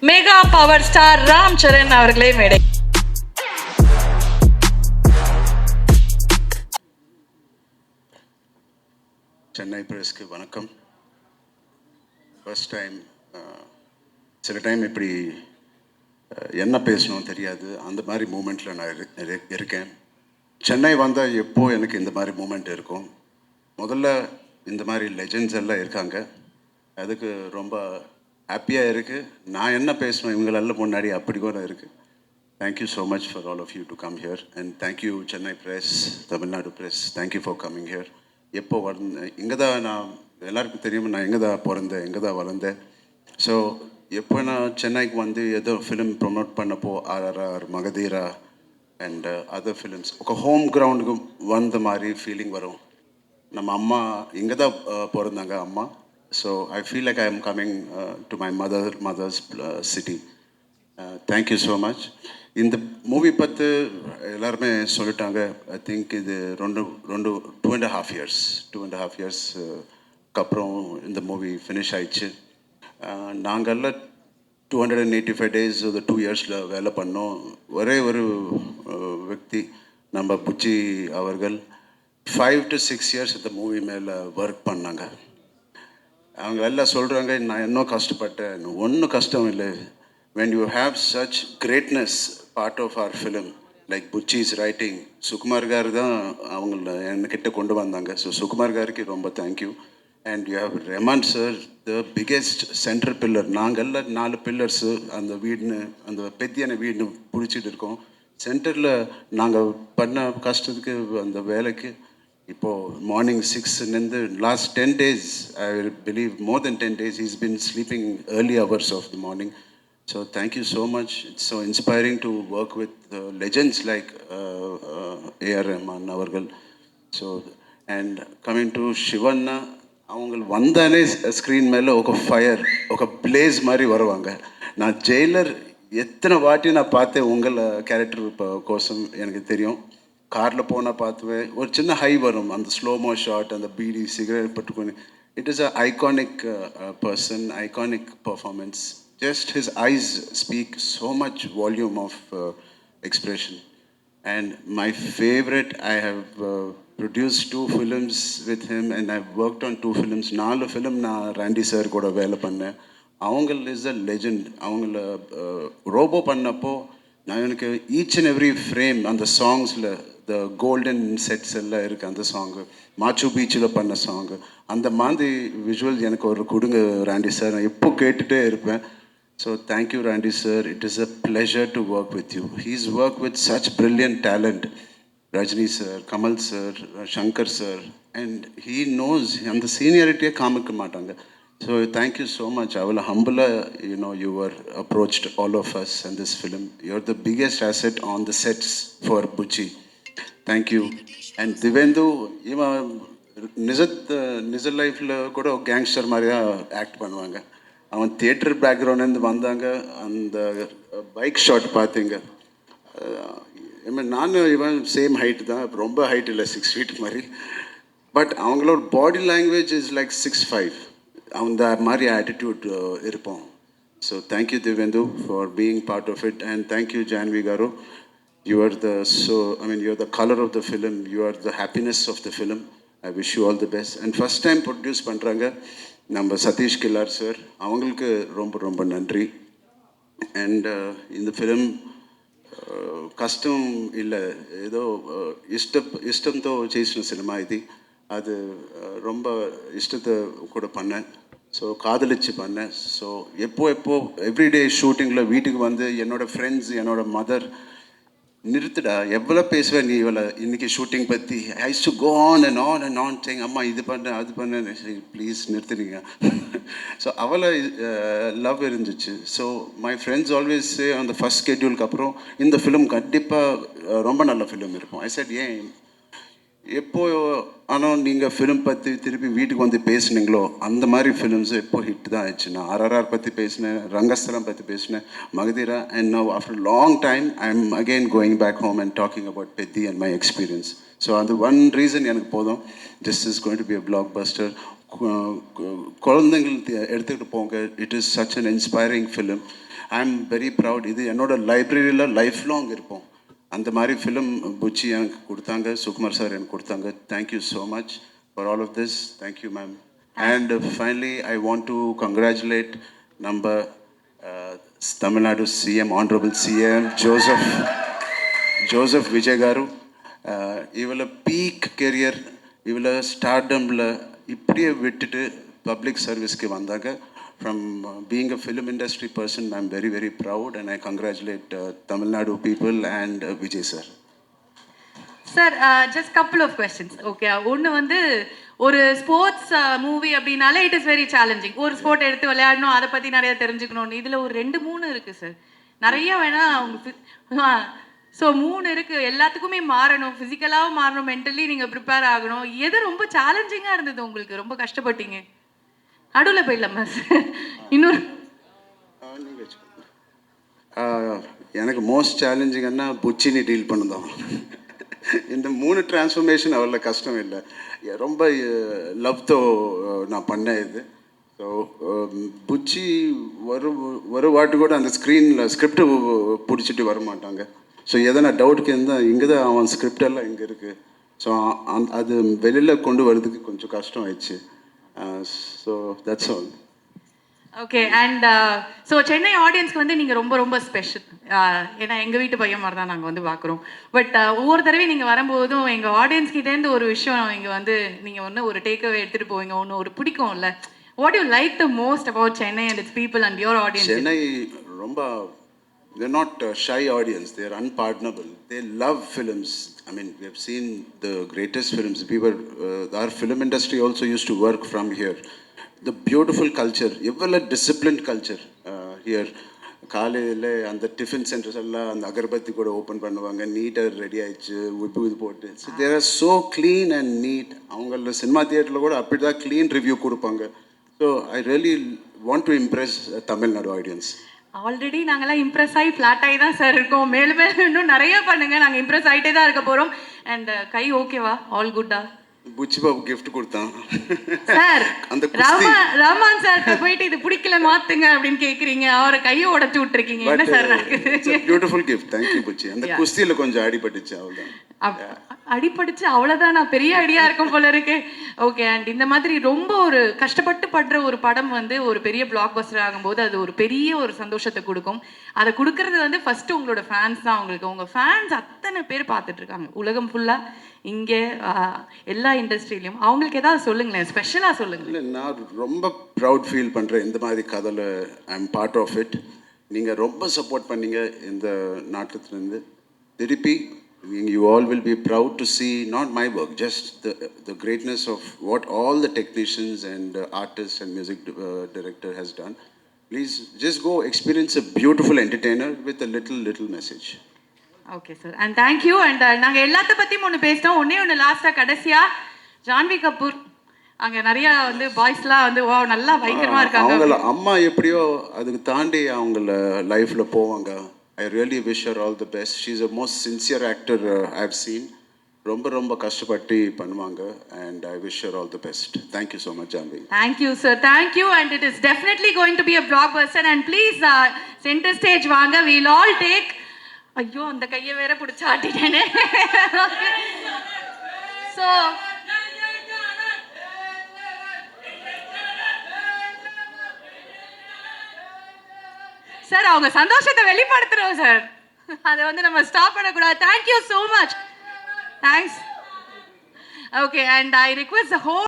Mega power star Ram Charan அவர்களே மேடை. சென்னை பிரஸ்க்கு வணக்கம். ஃபர்ஸ்ட் டைம் சில டைம் இப்படி என்ன பேசணும் தெரியாது, அந்த மாதிரி மூமெண்ட்டில் நான் இருக்கேன். சென்னை வந்தால் எப்போ எனக்கு இந்த மாதிரி மூமெண்ட் இருக்கும். முதல்ல இந்த மாதிரி லெஜெண்ட்ஸ் எல்லாம் இருக்காங்க, அதுக்கு ரொம்ப ஹாப்பியாக இருக்குது. நான் என்ன பேசணும் இவங்களெல்லாம் முன்னாடி அப்படி கூட இருக்குது. Thank you so much for all of you to come here and thank you Chennai press, Tamil Nadu press, thank you for coming here. எப்போ இங்கே தான் நான் எல்லாருக்கும் தெரியும், நான் எங்கே தான் பிறந்தேன், எங்கே தான் வளர்ந்தேன். ஸோ எப்போ நான் சென்னைக்கு வந்து ஏதோ ஃபிலிம் ப்ரொமோட் பண்ணப்போ RRR, Magadheera and other films ஒரு ஹோம் கிரவுண்டுக்கு வந்த மாதிரி ஃபீலிங் வரும். நம்ம அம்மா இங்கே தான் பிறந்தாங்க அம்மா. So I feel like I am coming to my mother's city. Thank you so much. இந்த மூவி பற்றி எல்லாருமே சொல்லிட்டாங்க. ஐ திங்க் இது டூ அண்ட் ஹாஃப் இயர்ஸ்க்கு அப்புறம் இந்த மூவி ஃபினிஷ் ஆயிடுச்சு. நாங்கள்லாம் 285 days ஒரு 2 yearsல வேலை பண்ணோம். ஒரே ஒரு వ్యక్తి நம்ம புச்சி அவர்கள் 5 to 6 years இந்த மூவி மேலே ஒர்க் பண்ணாங்க. அவங்க எல்லாம் சொல்கிறாங்க, நான் இன்னும் கஷ்டப்பட்டேன். ஒன்றும் கஷ்டம் இல்லை. when you have such greatness part of our film like Buchi's writing, Sukumar car தான் அவங்கள என்கிட்ட கொண்டு வந்தாங்க. ஸோ சுகுமார் காருக்கு ரொம்ப thank you. And you have ரெமான் sir, the biggest central pillar. நாங்கள்லாம் 4 பில்லர்ஸு அந்த வீடுன்னு, அந்த பெத்தியான வீடுன்னு பிடிச்சிட்டு இருக்கோம். சென்டரில் நாங்கள் பண்ண கஷ்டத்துக்கு அந்த வேலைக்கு இப்போது morning 6 last 10 days, I believe more than 10 days he's been sleeping early hours of the morning. So thank you so much. It's so inspiring to work with legends like A.R. Rahman avargal. So and coming to Shivanna, அவங்கள் வந்தாலே screen மேலே ஒரு fire, ஒரு place மாதிரி வருவாங்க. நான் Jailer எத்தனை வாட்டி நான் பார்த்தேன் உங்கள் கேரக்டர் கோசம் எனக்கு தெரியும். காரில் போனால் பார்த்துவேன், ஒரு சின்ன ஹை வரும், அந்த ஸ்லோமோ ஷாட், அந்த பீடி சிகரெட் பட்டுக்கொண்டு. It is a iconic person, iconic performance. Just his eyes speak so much volume of expression. And my favorite, I have produced 2 films with him and I've worked on 2 films. 4 film na Randy sir kuda vela panna. Avangal is a legend. Avangala robo pannappo நான் எனக்கு each and every frame அந்த சாங்ஸில் the golden sets எல்லாம் இருக்குது. அந்த song மாச்சு பீச்சில் பண்ண song, அந்த மாதிரி விஷுவல் எனக்கு ஒரு கொடுங்க ராண்டி சார். நான் எப்போ கேட்டுகிட்டே இருப்பேன். So thank you Randy sir. It is a pleasure to work with you. He's work with such brilliant talent. Rajini sir, Kamal sir, Shankar sir, and he knows அந்த சீனியாரிட்டியே காமிக்க மாட்டாங்க. So thank you so much. I will humble, you were approached all of us in this film. You're the biggest asset on the sets for Buchi. Thank you. And Divendu, நிஜ லைஃப்பில் கூட gangster மாதிரியா act பண்ணுவாங்க. அவன் theatre பேக்ரவுண்ட்லேருந்து வந்தாங்க. அந்த bike shot பார்த்தீங்க. நானும் இவன் சேம் ஹைட்டு தான், ரொம்ப ஹைட் இல்லை, 6 feet மாதிரி. பட் அவங்களோட பாடி லாங்குவேஜ் இஸ் லைக் 6'5". அந்த மாதிரி ஆட்டிடியூட் இருப்போம். So thank you Divyendu for being part of it. And thank you Janhvi garu. You are you are the colour of the film. You are the happiness of the film. I wish you all the best. And first time produce பண்ணுறாங்க நம்ம Satish கில்லார் sir, அவங்களுக்கு ரொம்ப ரொம்ப நன்றி. And இந்த film కష్టం இல்லை, ఏదో ఇష్టంతో చేసిన సినిమా ఇది. அது ரொம்ப இஷ்டத்தை கூட பண்ணேன். ஸோ காதலிச்சு பண்ணேன். ஸோ எப்போ எவ்ரிடே ஷூட்டிங்கில் வீட்டுக்கு வந்து என்னோடய ஃப்ரெண்ட்ஸ், என்னோடய மதர், நிறுத்துடா எவ்வளோ பேசுவேன் நீ இவளை இன்றைக்கி ஷூட்டிங் பற்றி. I do go on and on saying அம்மா இது பண்ண அது பண்ண, ப்ளீஸ் நிறுத்துனீங்க. ஸோ அவளை லவ் இருந்துச்சு. ஸோ மை ஃப்ரெண்ட்ஸ் ஆல்வேஸ் அந்த ஃபஸ்ட் ஸ்கெட்யூலுக்கு அப்புறம் இந்த ஃபிலிம் கண்டிப்பாக ரொம்ப நல்ல ஃபிலிம் இருக்கும். ஐ செட் ஏன் எப்போ ஆனால் நீங்கள் ஃபிலிம் பற்றி திருப்பி வீட்டுக்கு வந்து பேசுனீங்களோ அந்த மாதிரி ஃபிலிம்ஸு எப்போ ஹிட் தான் ஆயிடுச்சு. நான் RRR பற்றி பேசினேன், ரங்கஸ்தலம் பற்றி பேசினேன், Magadheera. And now after long time I am again going back home and talking about Peddi and my experience. So அது ஒன் ரீசன் எனக்கு போதும். This is going to be a blockbuster. குழந்தைங்களுக்கு எடுத்துக்கிட்டு போங்க. It is such an inspiring film. I am very proud. இது என்னோட லைப்ரரியில் life long இருப்போம். அந்த மாதிரி ஃபிலிம் புச்சி எனக்கு கொடுத்தாங்க, சுகுமார் சார் எனக்கு கொடுத்தாங்க. Thank you so much for all of this. Thank you ma'am. And finally I want to congratulate நம்ம Tamil Nadu CM, honourable CM Joseph Vijay గారు. இவளை பீக் கெரியர், இவளை ஸ்டார்டமில் இப்படியே விட்டுட்டு பப்ளிக் சர்வீஸ்க்கு வந்தாங்க. From being a film industry person, I'm very, very proud and I congratulate Tamil Nadu people and Vijay sir. Sir just couple of questions. Okay, ஒன்று வந்து ஒரு sports movie அப்படின்னாலே இட் இஸ் வெரி சேலஞ்சிங். ஒரு sport எடுத்து விளையாடணும், அதை பற்றி நிறைய தெரிஞ்சுக்கணும். இதில் ஒரு 2-3 இருக்குது சார். நிறைய வேணா அவங்க ஸோ 3 இருக்குது. எல்லாத்துக்குமே மாறணும், ஃபிசிக்கலாகவும் மாறணும், மென்டலி நீங்கள் ப்ரிப்பேர் ஆகணும். எது ரொம்ப சேலஞ்சிங்காக இருந்தது உங்களுக்கு? ரொம்ப கஷ்டப்பட்டீங்க? நடுவில் போயிடலாமா சார்? இன்னொரு எனக்கு மோஸ்ட் சேலஞ்சிங்கன்னா புச்சினி டீல் பண்ணுதான். இந்த 3 டிரான்ஸ்ஃபர்மேஷன் அவ்வளோ கஷ்டம் இல்லை. ரொம்ப லவ்தோ நான் பண்ணேன் இது. ஸோ புச்சி ஒரு வாட்டு கூட அந்த ஸ்கிரிப்டு பிடிச்சிட்டு வர மாட்டாங்க. ஸோ எதனா டவுட்டுக்கு இருந்தால் இங்கே தான் அவன் ஸ்கிரிப்டெல்லாம் இங்கே இருக்குது. ஸோ அது வெளியில் கொண்டு வரதுக்கு கொஞ்சம் கஷ்டம் ஆயிடுச்சு. So that's all. Okay. And so Chennai ஆடியன்ஸ்க்கு வந்து நீங்கள் ரொம்ப ரொம்ப ஸ்பெஷல். ஏன்னா எங்கள் வீட்டு பையன் மாதிரி தான் நாங்கள் வந்து பார்க்குறோம். பட் ஒவ்வொரு தடவையும் நீங்கள் வரும்போதும் எங்கள் ஆடியன்ஸ்கிட்டேருந்து ஒரு விஷயம் இங்கே வந்து நீங்கள் ஒன்று ஒரு டேக்அவே எடுத்துகிட்டு போவீங்க, ஒன்று ஒரு பிடிக்கும்ல. What you like the most about Chennai and its people and your audience? Chennai ரொம்ப they're not shy audience, they're unpardonable, they love films. I mean, we have seen the greatest films. Our film industry also used to work from here. The beautiful culture, evvala disciplined culture here. காலையில் அந்த tiffin centres எல்லாம் அந்த அகர்பத்தி கூட open பண்ணுவாங்க, நீட்டாக ready ஆயிடுச்சு, உப்பு இது போட்டு. So there are so clean and neat. அவங்கள சினிமா தியேட்டரில் கூட அப்படி தான் க்ளீன் ரிவ்யூ கொடுப்பாங்க. So I really want to impress Tamil Nadu audience. Already நாங்கள்லாம் இம்ப்ரெஸ் ஆகி ஃப்ளாட் ஆகி தான் சார் இருக்கோம். மேலும் மேலும் இன்னும் நிறைய பண்ணுங்க, நாங்கள் இம்ப்ரெஸ் ஆகிட்டே தான் இருக்க போகிறோம். அண்ட் கை ஓகேவா? ஆல் குட்டா? புச்சி பாபு கிஃப்ட் கொடுத்தான் சார். அந்த ரஹ்மான் சார் போயிட்டு இது பிடிக்கல மாத்துங்க அப்படின்னு கேக்குறீங்க, அவரை கையை உடைச்சு விட்டுருக்கீங்க. என்ன சார் நடக்குது? Beautiful gift. தேங்க்யூ புச்சி. அந்த குஸ்தியில கொஞ்சம் அடிபட்டுச்சு, அவ்வளவுதான். அடிபடுச்சு அவ்வளவுதான். நான் பெரிய ஐடியா இருக்கும் போல இருக்கு. ஓகே. அண்ட் இந்த மாதிரி ரொம்ப ஒரு கஷ்டப்பட்டு படுற ஒரு படம் வந்து ஒரு பெரிய பிளாக் பஸ்டர் ஆகும்போது அது ஒரு பெரிய ஒரு சந்தோஷத்தை கொடுக்கும். அதை கொடுக்கறது வந்து ஃபர்ஸ்ட் உங்களோட ஃபேன்ஸ் தான். உங்களுக்கு உங்க ஃபேன்ஸ் அத்தனை பேர் பார்த்துட்டு இருக்காங்க உலகம் ஃபுல்லா, இங்கே எல்லா இண்டஸ்ட்ரியிலையும். அவங்களுக்கு ஏதாவது சொல்லுங்களேன், ஸ்பெஷலாக சொல்லுங்களேன். இல்லை, நான் ரொம்ப ப்ரவுட் ஃபீல் பண்ணுறேன் இந்த மாதிரி கதையில். I am part of it. நீங்கள் ரொம்ப சப்போர்ட் பண்ணீங்க இந்த நாட்டத்துலேருந்து. திருப்பி you all will be proud to see not my work, just the greatness of what all the technicians and artists and music director has done. Please just go experience a beautiful entertainer with a little message. Okay sir. And thank you. And நாங்கள் எல்லாத்த பற்றியும் ஒன்று பேசிட்டோம். ஒன்று லாஸ்ட்டாக கடைசியாக ஜான்வி கபூர் அங்கே நிறைய வந்து பாய்ஸ்லாம் வந்து வா நல்லா பயங்கரமாக இருக்காங்க. அவங்கள அம்மா எப்படியோ அதுக்கு தாண்டி அவங்கள லைஃப்பில் போவாங்க. I really wish her all the best. She's the most sincere actor I've seen. ரொம்ப கஷ்டப்பட்டு பண்ணுவாங்க. And I wish her all the best. Thank you so much, Janvi. Thank you, sir. Thank you. And it is definitely going to be a blockbuster. And please, center stage vaanga. We'll all take. ஐயோ, அந்த கையை வேற பிடிச்சி ஆட்டிட்டேனே. So sir, அவங்க சந்தோஷத்தை வெளிப்படுத்துறோம் sir. அதை வந்து நம்ம ஸ்டாப் பண்ணக்கூடாது. Thank you so much. Thanks. Okay. And I request the whole